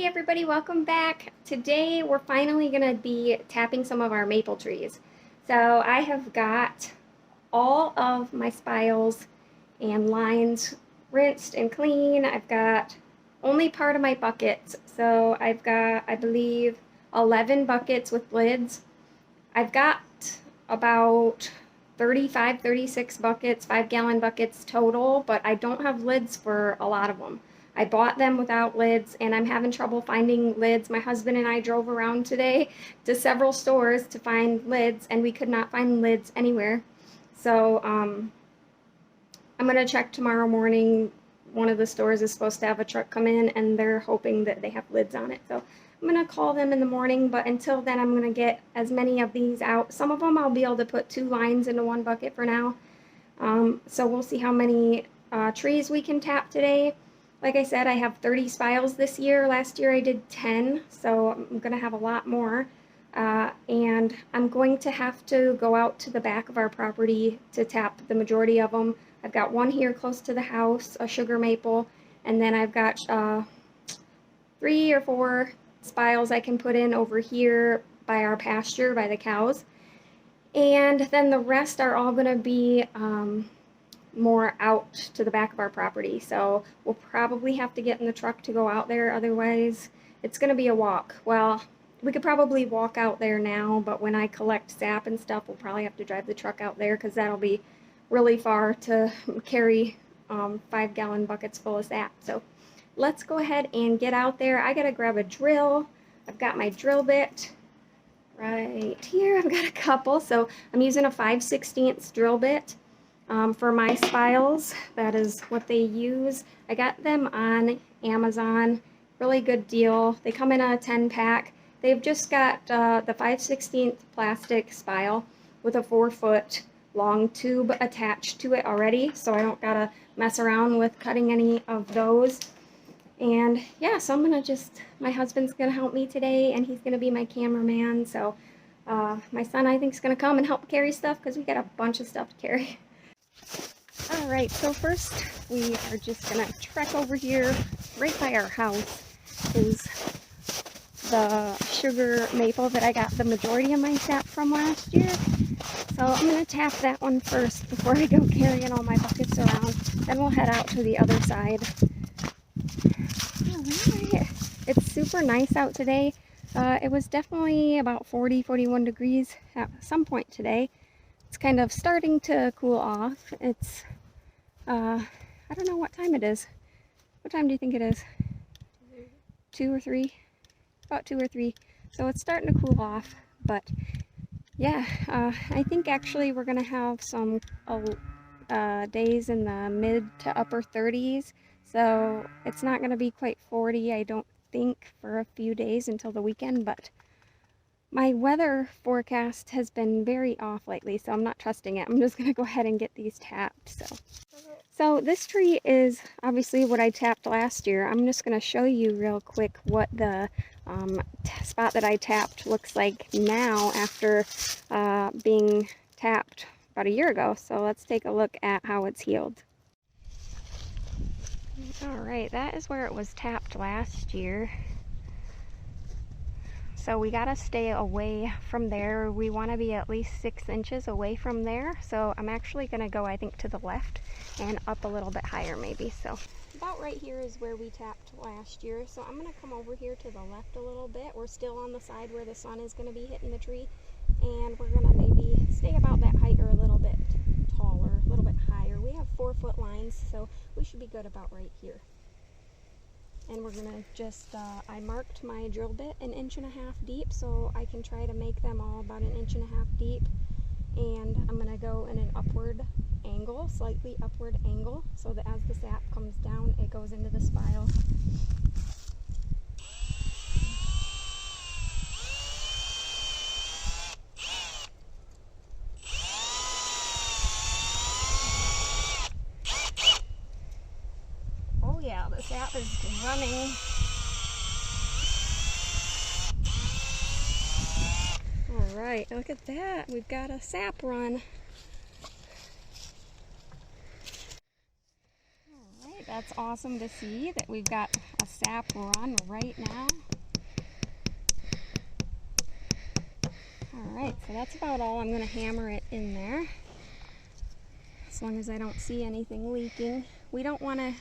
Hey everybody, welcome back. Today we're finally going to be tapping some of our maple trees. So I have got all of my spiles and lines rinsed and clean. I've got only part of my buckets. So I've got, I believe, 11 buckets with lids. I've got about 35, 36 buckets, 5-gallon buckets total, but I don't have lids for a lot of them. I bought them without lids and I'm having trouble finding lids. My husband and I drove around today to several stores to find lids and we could not find lids anywhere. So I'm going to check tomorrow morning. One of the stores is supposed to have a truck come in and they're hoping that they have lids on it. So I'm going to call them in the morning, but until then I'm going to get as many of these out. Some of them I'll be able to put 2 lines into one bucket for now. So we'll see how many trees we can tap today. Like I said, I have 30 spiles this year. Last year I did 10, so I'm going to have a lot more. And I'm going to have to go out to the back of our property to tap the majority of them. I've got one here close to the house, a sugar maple, and then I've got 3 or 4 spiles I can put in over here by our pasture, by the cows. And then the rest are all going to be more out to the back of our property. So we'll probably have to get in the truck to go out there. Otherwise, it's going to be a walk. Well, we could probably walk out there now, but when I collect sap and stuff, we'll probably have to drive the truck out there because that'll be really far to carry 5-gallon buckets full of sap. So let's go ahead and get out there. I gotta grab a drill. I've got my drill bit right here. I've got a couple. So I'm using a 5/16 drill bit for my spiles. That is what they use. I got them on Amazon. Really good deal. They come in a 10-pack. They've just got the 5/16 plastic spile with a 4-foot long tube attached to it already, so I don't gotta mess around with cutting any of those. And yeah, so I'm gonna my husband's gonna help me today and he's gonna be my cameraman. So my son I think is gonna come and help carry stuff because we got a bunch of stuff to carry. All right, so first we are just gonna trek over here. Right by our house is the sugar maple that I got the majority of my sap from last year. So I'm going to tap that one first before I go carrying all my buckets around. Then we'll head out to the other side. Alright. It's super nice out today. It was definitely about 40, 41 degrees at some point today. It's kind of starting to cool off. It's, I don't know what time it is. What time do you think it is? 2 or 3? About 2 or 3. So it's starting to cool off, but yeah, I think actually we're going to have some days in the mid to upper 30s, so it's not going to be quite 40, I don't think, for a few days until the weekend, but my weather forecast has been very off lately, so I'm not trusting it. I'm just going to go ahead and get these tapped. So this tree is obviously what I tapped last year. I'm just going to show you real quick what the spot that I tapped looks like now after being tapped about a year ago. So let's take a look at how it's healed. Alright, that is where it was tapped last year. So we gotta stay away from there. We want to be at least 6 inches away from there. So I'm actually gonna go, I think, to the left and up a little bit higher maybe. So about right here is where we tapped last year. So I'm gonna come over here to the left a little bit. We're still on the side where the sun is gonna be hitting the tree. And we're gonna maybe stay about that height or a little bit taller, a little bit higher. We have 4-foot lines, so we should be good about right here. And we're gonna just, I marked my drill bit 1.5 inches deep, so I can try to make them all about 1.5 inches deep. And I'm gonna go in an upward angle, slightly upward angle, so that as the sap comes down, it goes into the spile. Oh yeah, the sap is running. Alright, look at that. We've got a sap run. Alright, That's awesome to see that we've got a sap run right now. Alright, so that's about all. I'm going to hammer it in there, as long as I don't see anything leaking. We don't want to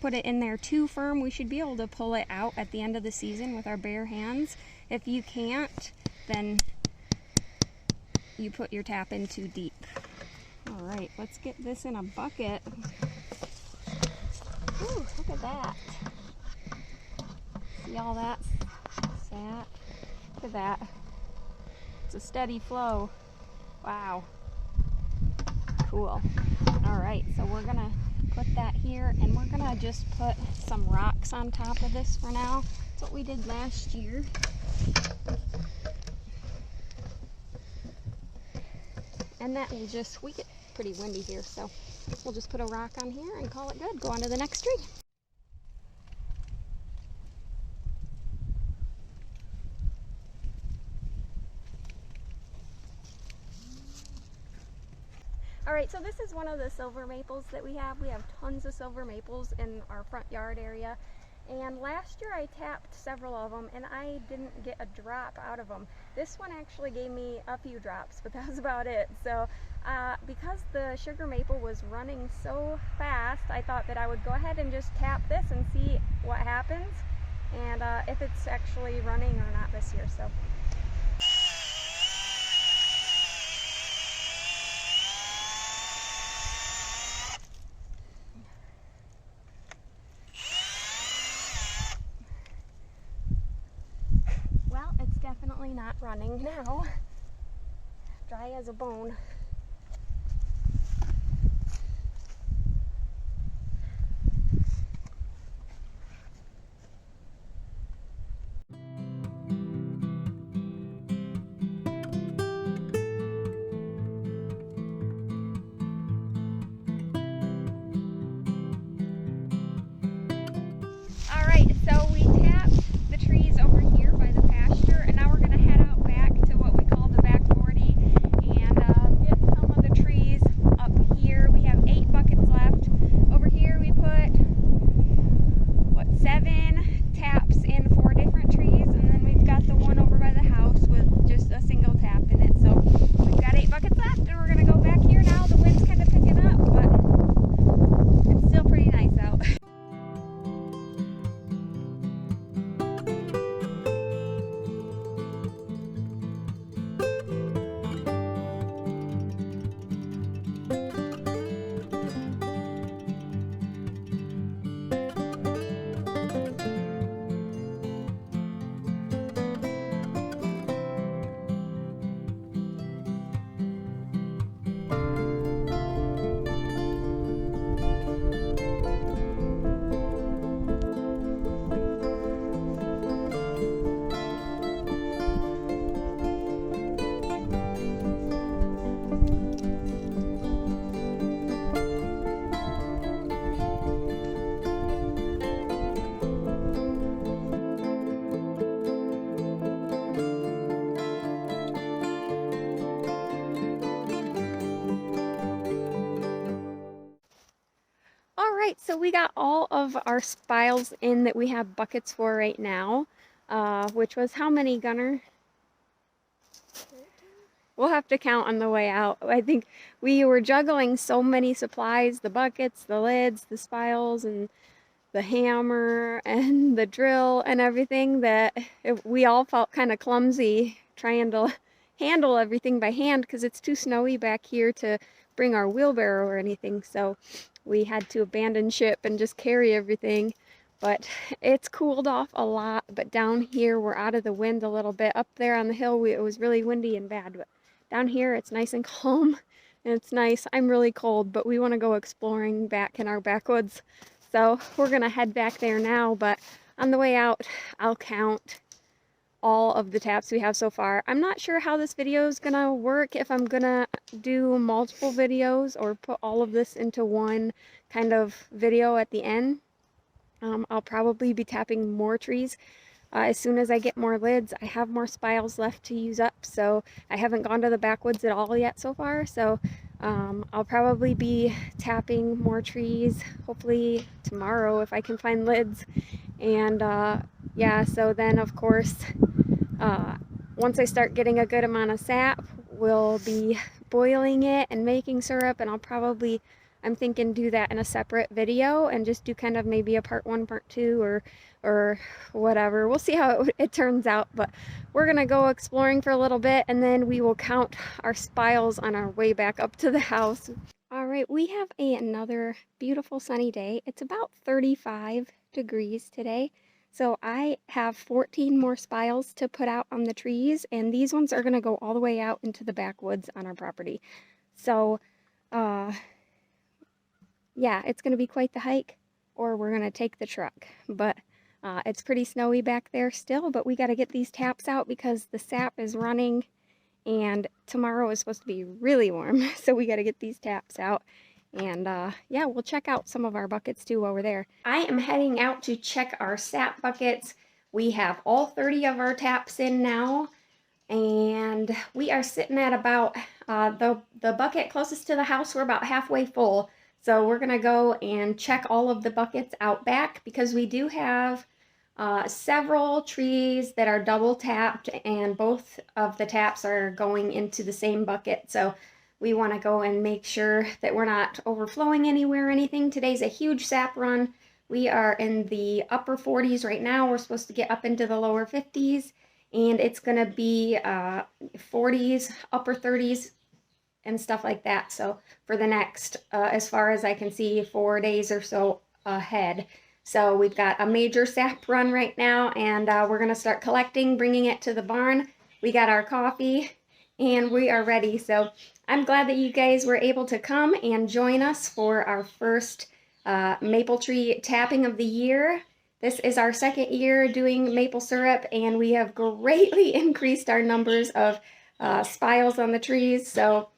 put it in there too firm. We should be able to pull it out at the end of the season with our bare hands. If you can't, then you put your tap in too deep. Alright, let's get this in a bucket. Ooh, look at that. See all that sap? Look at that. It's a steady flow. Wow. Cool. Alright, so we're gonna put that here, and we're gonna just put some rocks on top of this for now. That's what we did last year. And that will just, we get pretty windy here, so we'll just put a rock on here and call it good. Go on to the next tree. Alright, so this is one of the silver maples that we have. We have tons of silver maples in our front yard area. And last year I tapped several of them and I didn't get a drop out of them. This one actually gave me a few drops, but that was about it. So because the sugar maple was running so fast, I thought that I would go ahead and just tap this and see what happens, and if it's actually running or not this year. So. Definitely not running now. Dry as a bone. Alright, so we tapped the trees over here by the pasture, and now we're going to head out back to what we call the back 40 and get some of the trees up here. We have 8 buckets left. Over here we put, what, 7 taps in 4 different trees, and then we've got the one over by the house with just a single tap in it. So we've got 8 buckets left, and we're going to go back here now. The wind's kind of picking up, but it's still pretty nice out. Alright, so we got all of our spiles in that we have buckets for right now, which was how many, Gunner? 13? We'll have to count on the way out. I think we were juggling so many supplies, the buckets, the lids, the spiles, and the hammer, and the drill, and everything, that we all felt kind of clumsy trying to handle everything by hand because it's too snowy back here to bring our wheelbarrow or anything. So we had to abandon ship and just carry everything. But it's cooled off a lot. But down here we're out of the wind a little bit. Up there on the hill it was really windy and bad. But down here it's nice and calm and it's nice. I'm really cold, but we want to go exploring back in our backwoods. So we're going to head back there now. But on the way out I'll count all of the taps we have so far. I'm not sure how this video is gonna work, if I'm gonna do multiple videos or put all of this into one kind of video at the end. I'll probably be tapping more trees as soon as I get more lids. I have more spiles left to use up, so I haven't gone to the backwoods at all yet so far, so I'll probably be tapping more trees, hopefully tomorrow if I can find lids. And yeah, so then of course, uh, once I start getting a good amount of sap, we'll be boiling it and making syrup, and I'm thinking do that in a separate video and just do kind of maybe a part 1, part 2, or whatever. We'll see how it turns out, but we're gonna go exploring for a little bit and then we will count our spiles on our way back up to the house. All right, we have another beautiful sunny day. It's about 35 degrees today. So I have 14 more spiles to put out on the trees, and these ones are going to go all the way out into the backwoods on our property. So, uh, yeah, it's going to be quite the hike, or we're going to take the truck. But it's pretty snowy back there still, but we got to get these taps out because the sap is running, and tomorrow is supposed to be really warm. So we got to get these taps out. And yeah, we'll check out some of our buckets too over there. I am heading out to check our sap buckets. We have all 30 of our taps in now, and we are sitting at about the bucket closest to the house. We're about halfway full. So we're gonna go and check all of the buckets out back because we do have several trees that are double tapped, and both of the taps are going into the same bucket. So we want to go and make sure that we're not overflowing anywhere or anything. Today's a huge sap run. We are in the upper 40s right now. We're supposed to get up into the lower 50s, and it's going to be 40s, upper 30s, and stuff like that. So for the next, as far as I can see, 4 days or so ahead. So we've got a major sap run right now, and we're going to start collecting, bringing it to the barn. We got our coffee, and we are ready. So I'm glad that you guys were able to come and join us for our first maple tree tapping of the year. This is our second year doing maple syrup, and we have greatly increased our numbers of spiles on the trees. So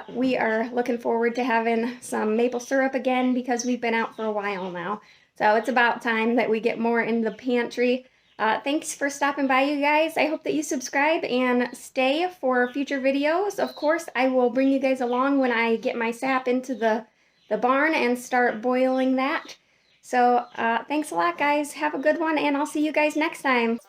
we are looking forward to having some maple syrup again because we've been out for a while now. So it's about time that we get more in the pantry. Thanks for stopping by, you guys. I hope that you subscribe and stay for future videos. Of course, I will bring you guys along when I get my sap into the barn and start boiling that. So thanks a lot, guys. Have a good one, and I'll see you guys next time.